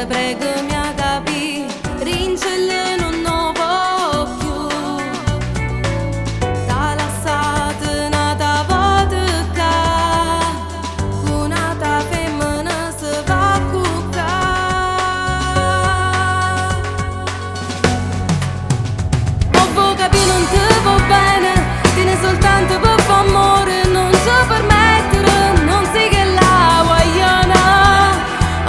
prego mi capi, rincelle non nuovo più. Ta lasciate nata vodka, un'altra femmina se va a cuccare. Posso capire non ti va bene, tieni soltanto per far amore, non ci permettere, non si che la guagliana.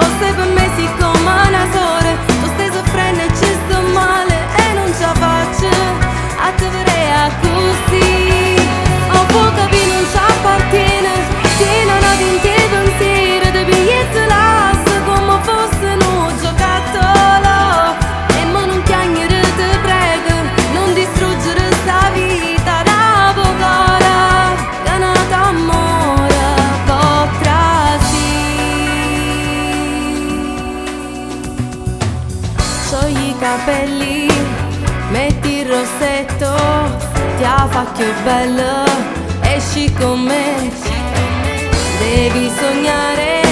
O se per me si come una sore, tu stai soffrendo e ci sto male e non ce la faccio a te vedere così. O può capire non ci appartiene, tieni una tinta e pensieri, ti pigliate l'asse come fosse un giocattolo. E mo non chiagnere te prego, non distruggere sta vita da poco ora, che nata amore potrà sì. Sciogli i capelli, metti il rossetto, ti fa più bello, esci con me. Devi sognare,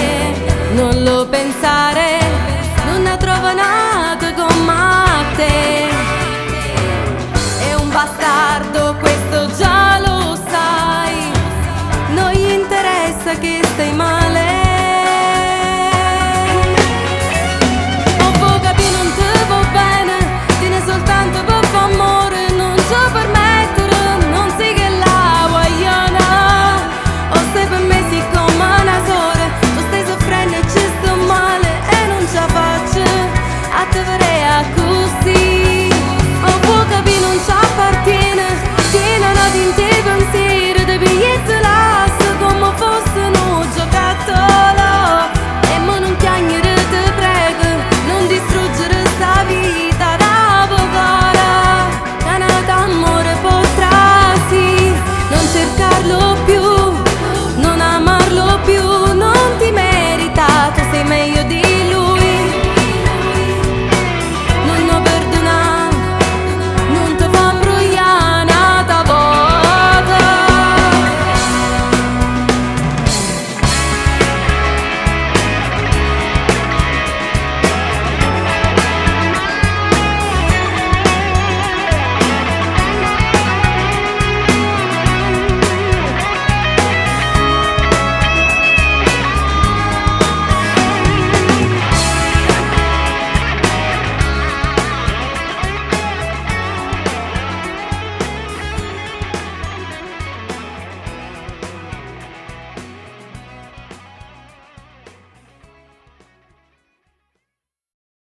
non lo pensare.